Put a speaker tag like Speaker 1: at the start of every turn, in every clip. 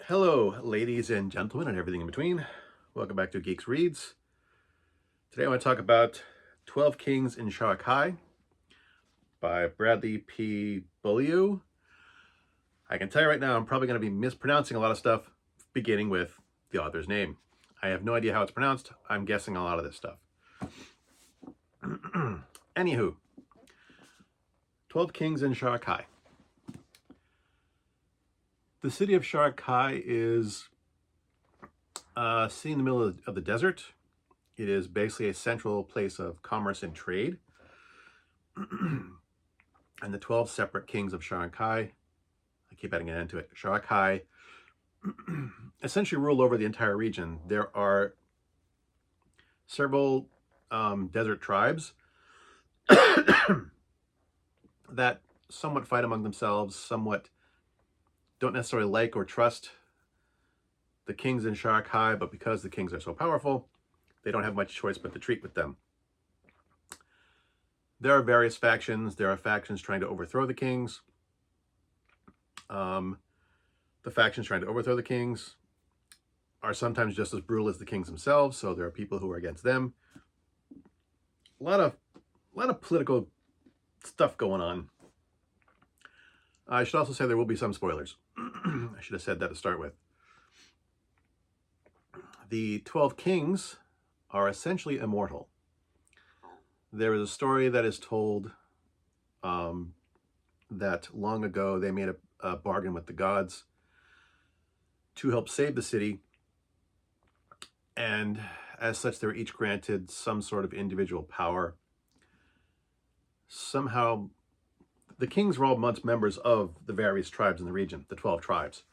Speaker 1: Hello, ladies and gentlemen, and everything in between. Welcome back to GEEXX Reads. Today I want to talk about 12 Kings in Sharakhai by Bradley P. Beaulieu. I can tell you right now, I'm probably going to be mispronouncing a lot of stuff, beginning with the author's name. I have no idea how it's pronounced. I'm guessing a lot of this stuff. Anywho, 12 Kings in Sharakhai. The city of Sharakhai is a city in the middle of the desert. It is basically a central place of commerce and trade. And the 12 separate kings of Sharakhai, I keep adding an end to it, Sharakhai, essentially rule over the entire region. There are several desert tribes that somewhat fight among themselves, somewhat don't necessarily like or trust the kings in Sharakhai, but because the kings are so powerful, they don't have much choice but to treat with them. There are various factions. There are factions trying to overthrow the kings. The factions trying to overthrow the kings are sometimes just as brutal as the kings themselves, so there are people who are against them. A lot of political stuff going on. I should also say there will be some spoilers. I should have said that to start with. The 12 kings are essentially immortal. There is a story that is told that long ago they made a bargain with the gods to help save the city, and as such they were each granted some sort of individual power. Somehow the kings were all once members of the various tribes in the region, the 12 tribes.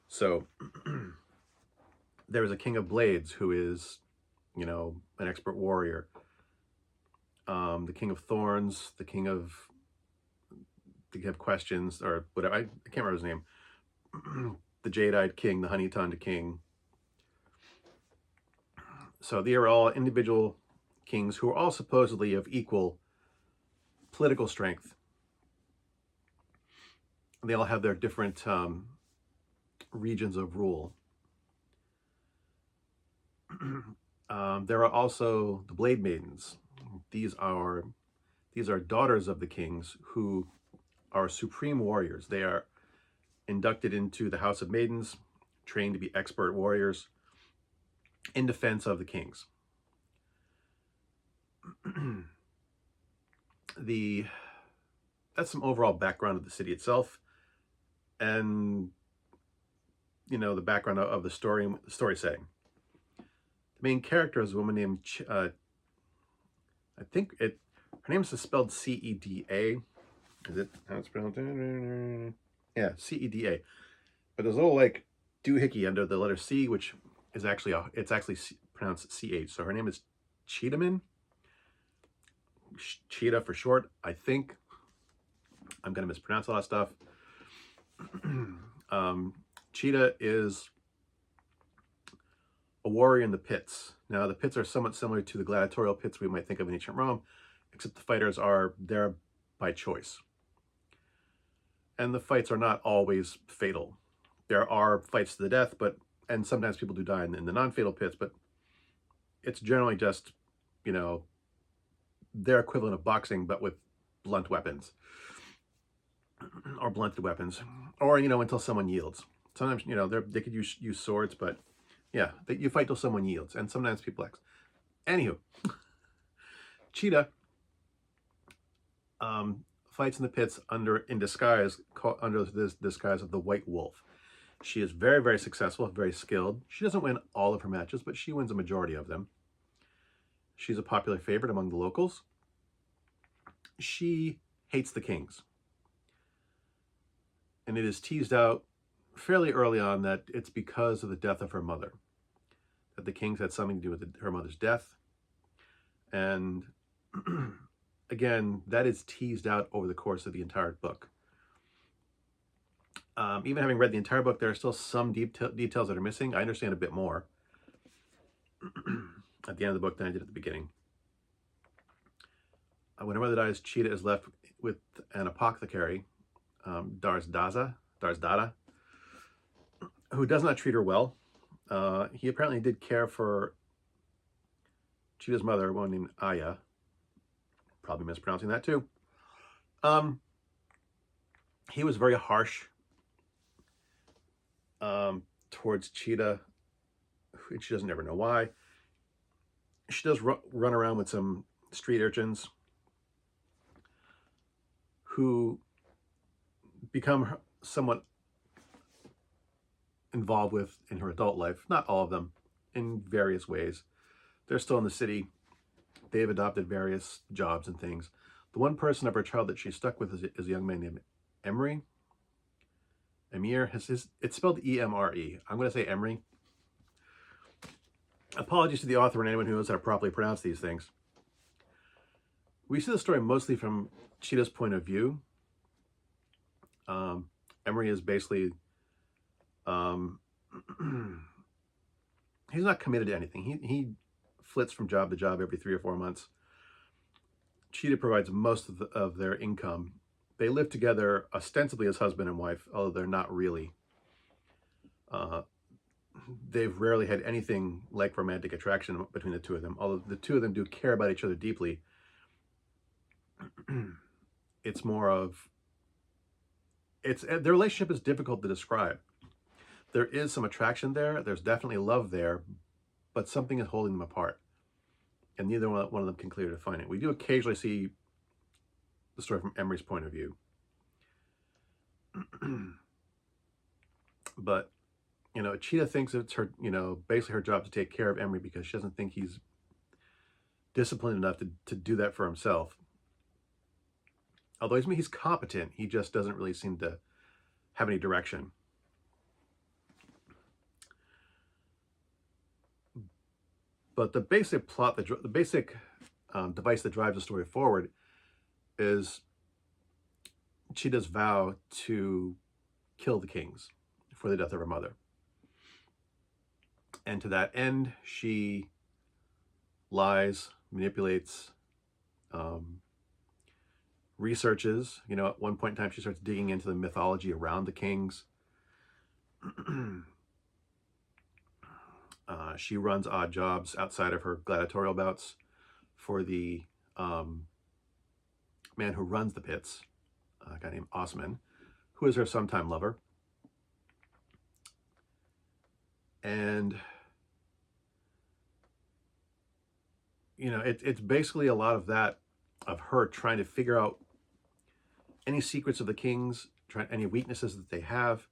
Speaker 1: So there is a king of blades who is, an expert warrior. The king of thorns, the king of questions, or whatever, I can't remember his name. The jade-eyed king, the honey-tongued king. So they are all individual kings who are all supposedly of equal political strength. They all have their different regions of rule. There are also the Blade Maidens. These are daughters of the kings who are supreme warriors. They are inducted into the House of Maidens, trained to be expert warriors in defense of the kings. That's some overall background of the city itself, and the background of the story setting. The main character is a woman named her name is spelled C-E-D-A. Is it how it's spelled? Yeah, C-E-D-A. But there's a little like doohickey under the letter C, which is actually pronounced C-H. So her name is Cheetahman. Cheetah for short, I think. I'm going to mispronounce a lot of stuff. Cheetah is a warrior in the pits. Now, the pits are somewhat similar to the gladiatorial pits we might think of in ancient Rome, except the fighters are there by choice. And the fights are not always fatal. There are fights to the death, and sometimes people do die in the non-fatal pits, but it's generally just, their equivalent of boxing, but with blunt weapons. Or blunted weapons. Or, until someone yields. Sometimes, they could use swords, but yeah, you fight till someone yields, and sometimes people X. Anywho, Cheetah fights in the pits under this disguise of the White Wolf. She is very, very successful, very skilled. She doesn't win all of her matches, but she wins a majority of them. She's a popular favorite among the locals. She hates the kings. And it is teased out fairly early on that it's because of the death of her mother. That the kings had something to do with her mother's death. And again, that is teased out over the course of the entire book. Even having read the entire book, there are still some details that are missing. I understand a bit more at the end of the book than I did at the beginning. When her mother dies, Cheetah is left with an apothecary, Darsdada, who does not treat her well. He apparently did care for Cheetah's mother, a woman named Aya. Probably mispronouncing that too. He was very harsh towards Cheetah, and she doesn't ever know why. She does run around with some street urchins who become somewhat involved with in her adult life. Not all of them, in various ways. They're still in the city. They've adopted various jobs and things. The one person of her child that she's stuck with is a young man named Emery. Emir, it's spelled E-M-R-E. I'm going to say Emery. Apologies to the author and anyone who knows how to properly pronounce these things. We see the story mostly from Cheetah's point of view. Emery is basically, he's not committed to anything. He flits from job to job every 3 or 4 months. Cheetah provides most of their income. They live together ostensibly as husband and wife, although they're not really. They've rarely had anything like romantic attraction between the two of them, although the two of them do care about each other deeply. It's more of, their relationship is difficult to describe. There is some attraction there. There's definitely love there, but something is holding them apart. And neither one of them can clearly define it. We do occasionally see the story from Emery's point of view. But, Cheetah thinks it's her, basically her job to take care of Emery because she doesn't think he's disciplined enough to do that for himself. Although he's competent, he just doesn't really seem to have any direction. But the basic plot, the basic device that drives the story forward is Cheetah's vow to kill the kings for the death of her mother. And to that end, she lies, manipulates, researches. At one point in time, she starts digging into the mythology around the kings. She runs odd jobs outside of her gladiatorial bouts for the man who runs the pits, a guy named Osman, who is her sometime lover. And, it's basically a lot of that, of her trying to figure out any secrets of the kings, any weaknesses that they have,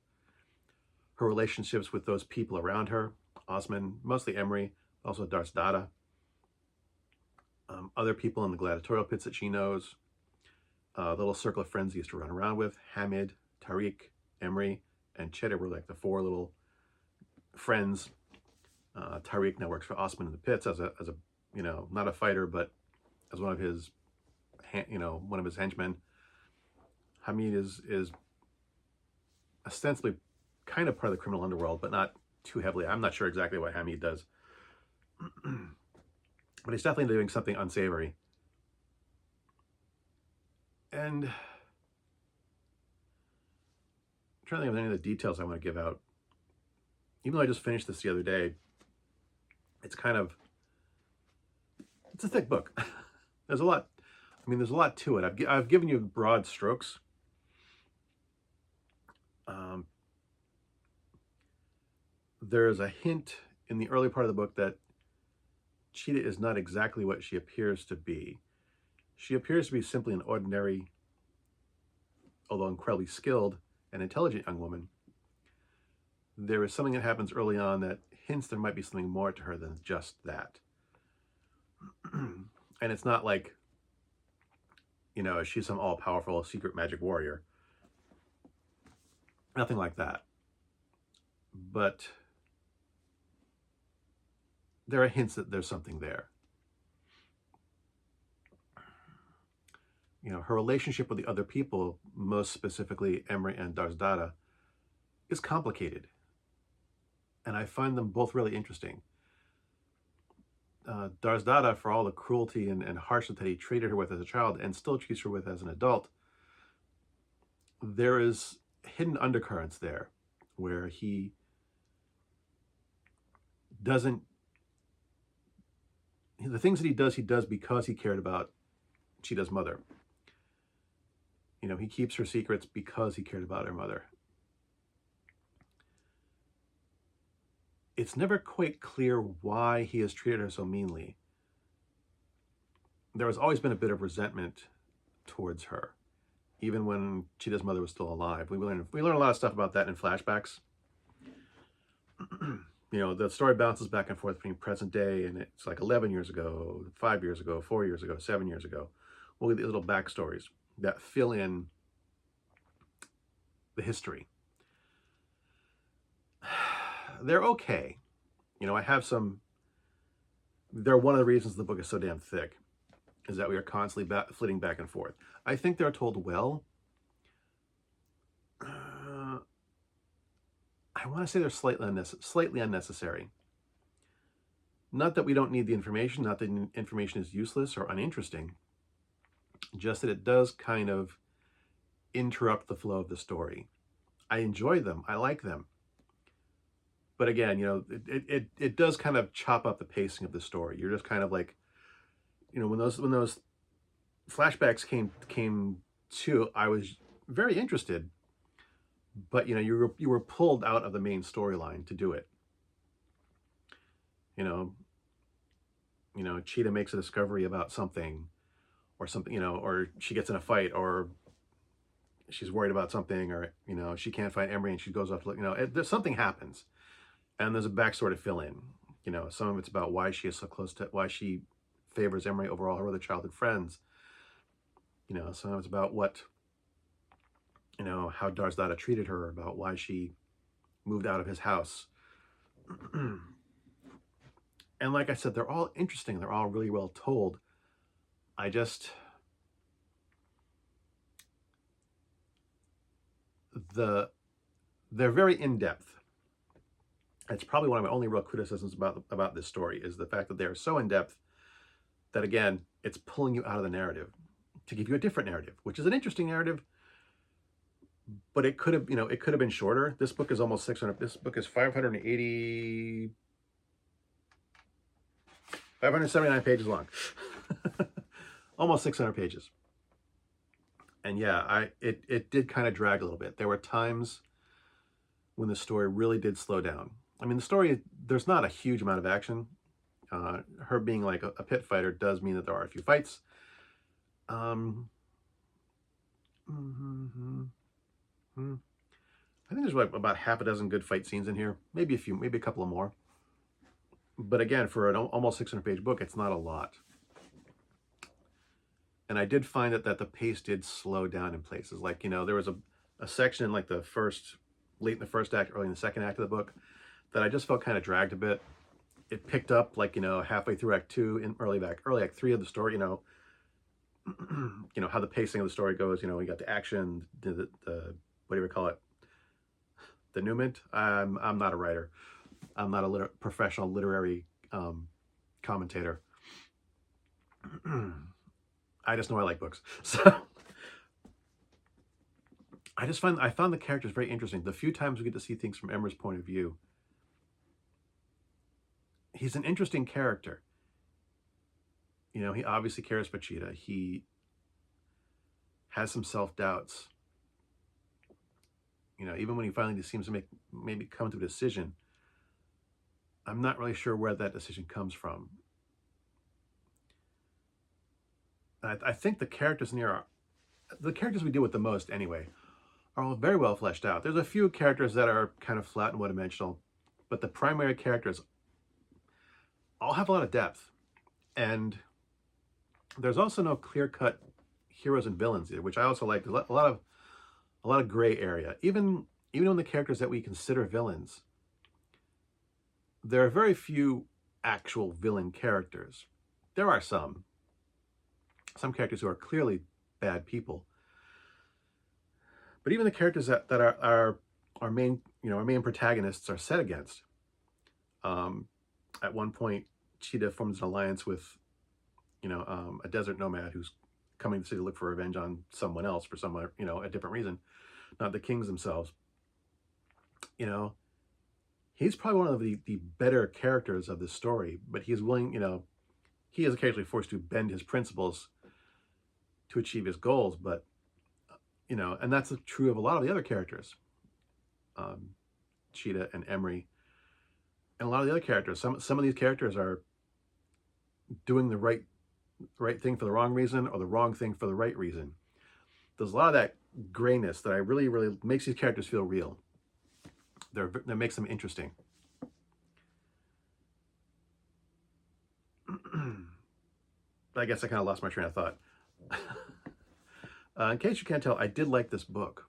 Speaker 1: her relationships with those people around her, Osman, mostly Emery, also Darsdada, other people in the gladiatorial pits that she knows, the little circle of friends he used to run around with, Hamid, Tariq, Emery, and Cheddar were like the 4 little friends. Tariq now works for Osman in the pits as a not a fighter, but as one of his henchmen. Hamid is ostensibly kind of part of the criminal underworld, but not too heavily. I'm not sure exactly what Hamid does. But he's definitely doing something unsavory. And I'm trying to think of any of the details I want to give out. Even though I just finished this the other day, it's a thick book. There's a lot to it. I've given you broad strokes. There's a hint in the early part of the book that Cheetah is not exactly what she appears to be. She appears to be simply an ordinary, although incredibly skilled and intelligent young woman. There is something that happens early on that hints there might be something more to her than just that. And it's not like, she's some all-powerful secret magic warrior. Nothing like that. But there are hints that there's something there. Her relationship with the other people, most specifically Emery and Darsdada, is complicated. And I find them both really interesting. Darsdada, for all the cruelty and harshness that he treated her with as a child and still treats her with as an adult, there is hidden undercurrents there where he doesn't, the things that he does because he cared about Cheetah's mother. You know, he keeps her secrets because he cared about her mother. It's never quite clear why he has treated her so meanly. There has always been a bit of resentment towards her, even when Cheetah's mother was still alive. We learn a lot of stuff about that in flashbacks. You know, the story bounces back and forth between present day, and it's like 11 years ago, 5 years ago, 4 years ago, 7 years ago. We'll get these little backstories that fill in the history. They're okay. You know, I have some, they're one of the reasons the book is so damn thick, is that we are constantly flitting back and forth. I think they're told well. I want to say they're slightly unnecessary. Not that we don't need the information, not that information is useless or uninteresting, just that it does kind of interrupt the flow of the story. I enjoy them, I like them. But again, you know, it does kind of chop up the pacing of the story. You're just kind of like, you know, when those flashbacks came to, I was very interested, but you know, you were pulled out of the main storyline to do it. You know, Cheetah makes a discovery about something, or something, you know, or she gets in a fight, or she's worried about something, or you know, she can't find Emery and she goes off to, you know, there's something happens, and there's a backstory to fill in. You know, some of it's about why she is so close to, why she favors Emery over all her other childhood friends. You know, some of it's about what, you know, how Darzada treated her, about why she moved out of his house. And like I said, they're all interesting. They're all really well told. I just, they're very in-depth. It's probably one of my only real criticisms about this story, is the fact that they're so in-depth that, again, it's pulling you out of the narrative to give you a different narrative, which is an interesting narrative, but it could have, you know, it could have been shorter. This book is almost 600. This book is 579 pages long. Almost 600 pages. And yeah, it did kind of drag a little bit. There were times when the story really did slow down. I mean, the story, there's not a huge amount of action. Her being like a pit fighter does mean that there are a few fights. I think there's like about half a dozen good fight scenes in here. Maybe a few, maybe a couple of more. But again, for an almost 600-page book, it's not a lot. And I did find that the pace did slow down in places. Like, you know, there was a section in like late in the first act, early in the second act of the book, that I just felt kind of dragged a bit. It picked up like, you know, halfway through Act 2, in early Act 3 of the story, you know, you know, how the pacing of the story goes. You know, we got the action, the what do you call it? The denouement. I'm not a writer. I'm not a professional literary commentator. I just know I like books. So I found the characters very interesting. The few times we get to see things from Emer's point of view, he's an interesting character. You know, he obviously cares for Cheetah. He has some self-doubts. You know, even when he finally seems to maybe come to a decision, I'm not really sure where that decision comes from. I think the characters in here the characters we deal with the most anyway, are all very well fleshed out. There's a few characters that are kind of flat and one-dimensional, but the primary characters all have a lot of depth. And there's also no clear-cut heroes and villains here, which I also like. There's a lot of gray area. Even on the characters that we consider villains, there are very few actual villain characters. There are some characters who are clearly bad people. But even the characters that are our main, our main protagonists are set against. At one point, Cheetah forms an alliance with, a desert nomad who's coming to the city to look for revenge on someone else for some, a different reason, not the kings themselves. He He's probably one of the better characters of this story, but he's willing, you know, he is occasionally forced to bend his principles to achieve his goals, but, you know, and that's true of a lot of the other characters. Cheetah and Emery, and a lot of the other characters. Some of these characters are doing the right thing for the wrong reason, or the wrong thing for the right reason. There's a lot of that grayness that I really makes these characters feel real. That makes them interesting. I guess I kind of lost my train of thought. In case you can't tell, I did like this book.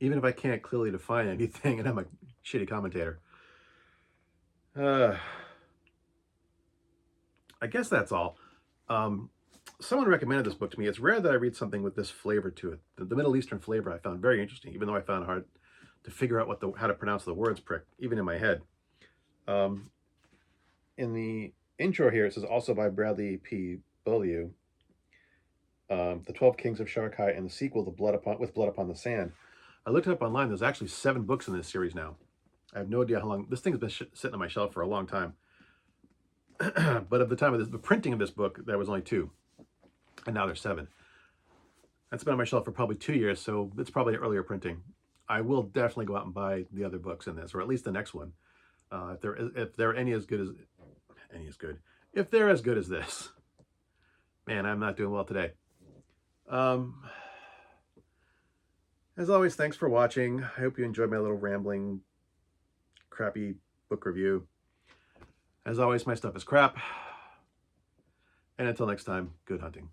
Speaker 1: Even if I can't clearly define anything, and I'm a shitty commentator. I guess that's all. Someone recommended this book to me. It's rare that I read something with this flavor to it. The Middle Eastern flavor I found very interesting, even though I found it hard to figure out how to pronounce the words even in my head. In the intro here, it says also by Bradley P. Beaulieu, The 12 Kings of Sharakhai, and the sequel, With Blood Upon the Sand. I looked it up online. There's actually 7 books in this series now. I have no idea how long. This thing's been sitting on my shelf for a long time. But at the time of the printing of this book, there was only 2. And now there's 7. That's been on my shelf for probably 2 years, so it's probably earlier printing. I will definitely go out and buy the other books in this, or at least the next one. If they're as good as this. Man, I'm not doing well today. As always, thanks for watching. I hope you enjoyed my little rambling, crappy book review. As always, my stuff is crap. And until next time, good hunting.